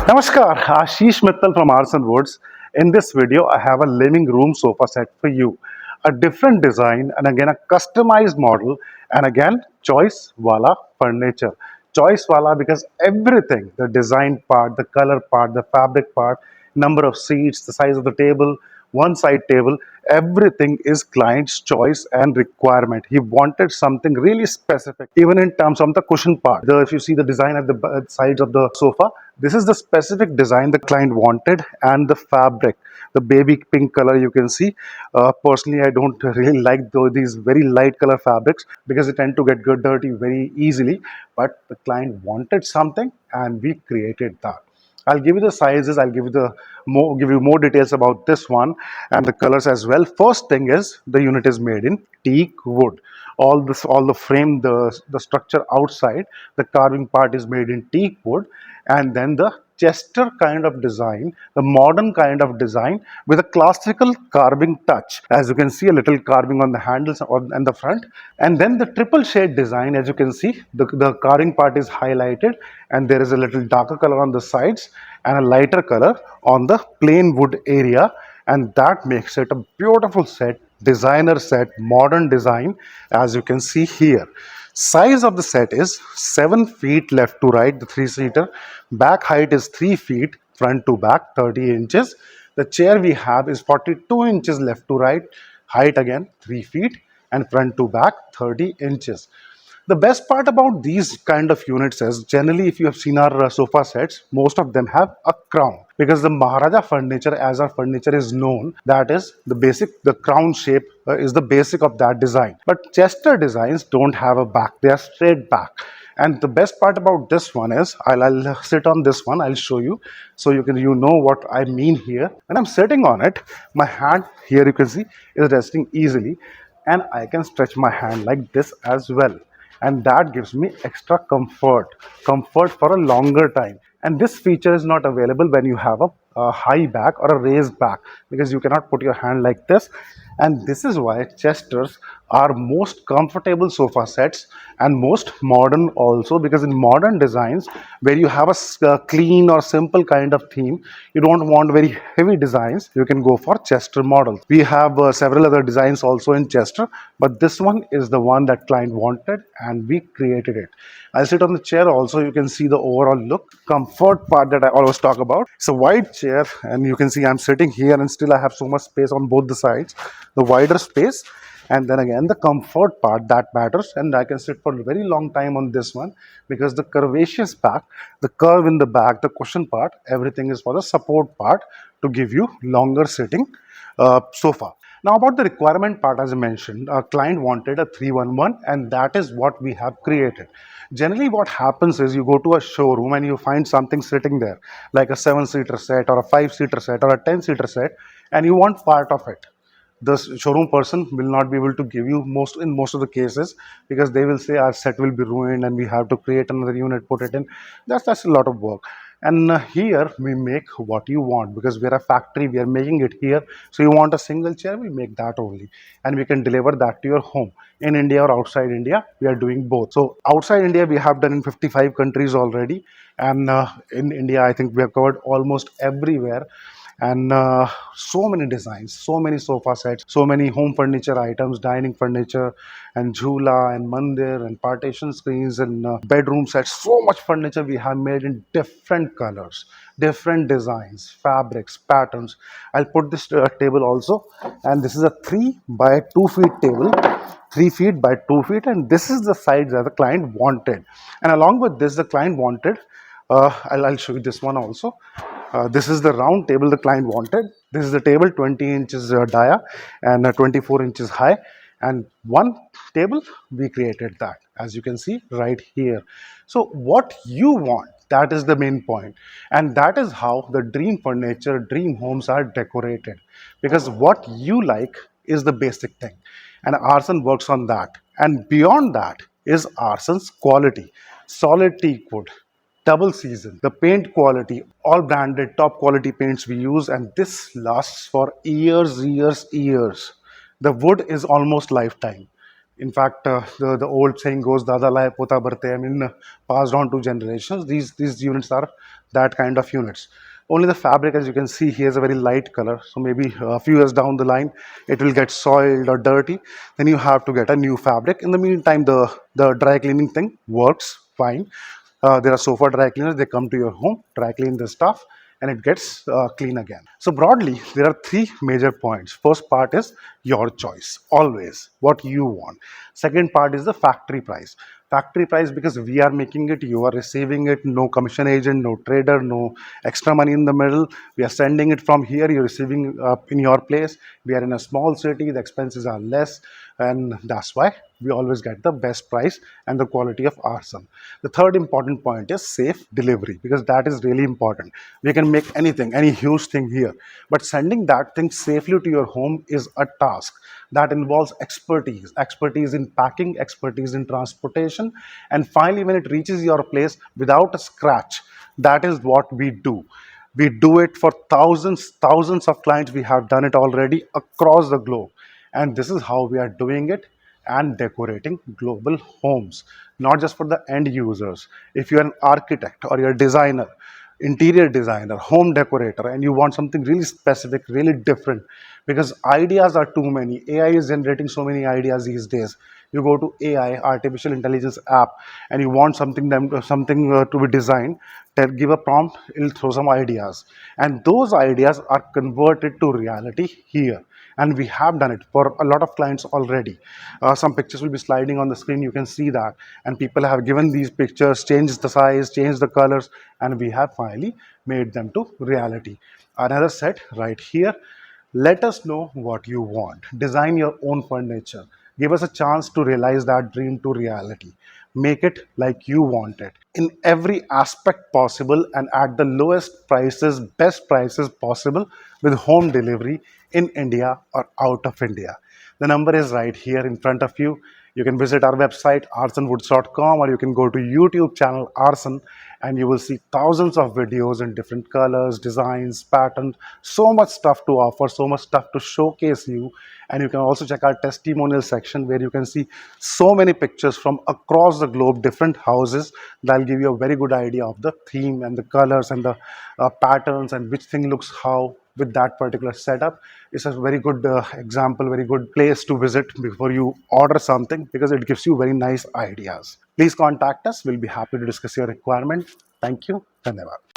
Namaskar, Ashish Mittal from Aarsun Woods. In this video, I have a living room sofa set for you. A different design and again a customized model and again choice wala furniture. Choice wala because everything, the design part, the color part, the fabric part, number of seats, the size of the table, one side table, everything is client's choice and requirement. He wanted something really specific, even in terms of the cushion part. If you see the design at the sides of the sofa, this is the specific design the client wanted, and the fabric, the baby pink color you can see. Personally, I don't really like these very light color fabrics because they tend to get dirty very easily. But the client wanted something, and we created that. I'll give you the sizes. I'll give you more details about this one and the colors as well. First thing is the unit is made in teak wood. All the frame, the structure outside, the carving part is made in teak wood, and then the Chester kind of design, the modern kind of design with a classical carving touch. As you can see, a little carving on the handles and the front, and then the triple shade design. As you can see, the carving part is highlighted, and there is a little darker color on the sides and a lighter color on the plain wood area, and that makes it a beautiful set, designer set, modern design, as you can see here. Size of the set is 7 feet left to right, the three-seater. Back height is 3 feet, front to back 30 inches. The chair we have is 42 inches left to right, height again 3 feet, and front to back 30 inches. The best part about these kind of units is generally, if you have seen our sofa sets, most of them have a crown, because the Maharaja furniture, as our furniture is known, that is the basic, the crown shape is the basic of that design. But Chester designs don't have a back, they are straight back. And the best part about this one is, I'll sit on this one, I'll show you, so you know what I mean here. And I'm sitting on it, my hand here you can see is resting easily, and I can stretch my hand like this as well, and that gives me extra comfort for a longer time. And this feature is not available when you have a high back or a raised back, because you cannot put your hand like this. And this is why Chesters are most comfortable sofa sets and most modern also, because in modern designs where you have a clean or simple kind of theme, you don't want very heavy designs, you can go for Chester models. We have several other designs also in Chester, but this one is the one that client wanted and we created it. I'll sit on the chair also, you can see the overall look. Comfort part that I always talk about. It's a wide chair, and you can see I'm sitting here and still I have so much space on both the sides, the wider space. And then again, the comfort part that matters, and I can sit for a very long time on this one, because the curvaceous back, the curve in the back, the cushion part, everything is for the support part to give you longer sitting sofa. Now about the requirement part, as I mentioned, our client wanted a 311, and that is what we have created. Generally what happens is, you go to a showroom and you find something sitting there, like a 7-seater set or a 5-seater set or a 10-seater set, and you want part of it. The showroom person will not be able to give you most of the cases, because they will say our set will be ruined and we have to create another unit, put it in. That's a lot of work. And here we make what you want, because we're a factory, we are making it here. So you want a single chair, we make that only, and we can deliver that to your home in India or outside India. We are doing both. So outside India we have done in 55 countries already, and in India I think we have covered almost everywhere. And so many designs, so many sofa sets, so many home furniture items, dining furniture, and jhula and mandir and partition screens and bedroom sets. So much furniture we have made in different colors, different designs, fabrics, patterns. I'll put this table also, and this is a 3 by 2 feet table, 3 feet by 2 feet, and this is the size that the client wanted. And along with this, the client wanted, I'll show you this one also. This is the round table the client wanted. This is the table, 20 inches dia and 24 inches high. And one table, we created that, as you can see right here. So what you want, that is the main point. And that is how the dream furniture, dream homes are decorated. Because what you like is the basic thing. And Arson works on that. And beyond that is Arson's quality. Solid teak wood, double season, the paint quality, all branded top quality paints we use, and this lasts for years. The wood is almost lifetime. In fact, the old saying goes, "Dada lai pota barte." I mean, passed on to generations. These units are that kind of units. Only the fabric, as you can see, here is a very light color. So maybe a few years down the line, it will get soiled or dirty. Then you have to get a new fabric. In the meantime, the dry cleaning thing works fine. There are sofa dry cleaners. They come to your home, dry clean the stuff, and it gets clean again. So broadly, there are three major points. First part is your choice, always what you want. Second part is the factory price. Factory price, because we are making it, you are receiving it, no commission agent, no trader, no extra money in the middle. We are sending it from here, you're receiving in your place. We are in a small city, the expenses are less, and that's why we always get the best price and the quality of Arson. The third important point is safe delivery, because that is really important. We can make anything, any huge thing here, but sending that thing safely to your home is a task that involves expertise in packing, expertise in transportation, and finally when it reaches your place without a scratch. That is what we do. We do it for thousands of clients. We have done it already across the globe, and this is how we are doing it and decorating global homes, not just for the end users. If you're an architect or you're a designer, interior designer, home decorator, and you want something really specific, really different, because ideas are too many. AI is generating so many ideas these days. You go to AI, artificial intelligence app, and you want something to be designed. Give a prompt, it'll throw some ideas, and those ideas are converted to reality here. And we have done it for a lot of clients already. Some pictures will be sliding on the screen, you can see that, and people have given these pictures, changed the size, changed the colors, and we have finally made them to reality. Another set right here. Let us know what you want. Design your own furniture. Give us a chance to realize that dream to reality. Make it like you want it in every aspect possible and at the lowest prices, best prices possible, with home delivery in India or out of India. The number is right here in front of you. You can visit our website arsonwoods.com, or you can go to YouTube channel Arson, and you will see thousands of videos in different colors, designs, patterns, so much stuff to offer, so much stuff to showcase you. And you can also check our testimonial section, where you can see so many pictures from across the globe, different houses. That'll give you a very good idea of the theme and the colors and the patterns, and which thing looks how with that particular setup. It's a very good example, very good place to visit before you order something, because it gives you very nice ideas. Please contact us. We'll be happy to discuss your requirement. Thank you. Dhanyavad.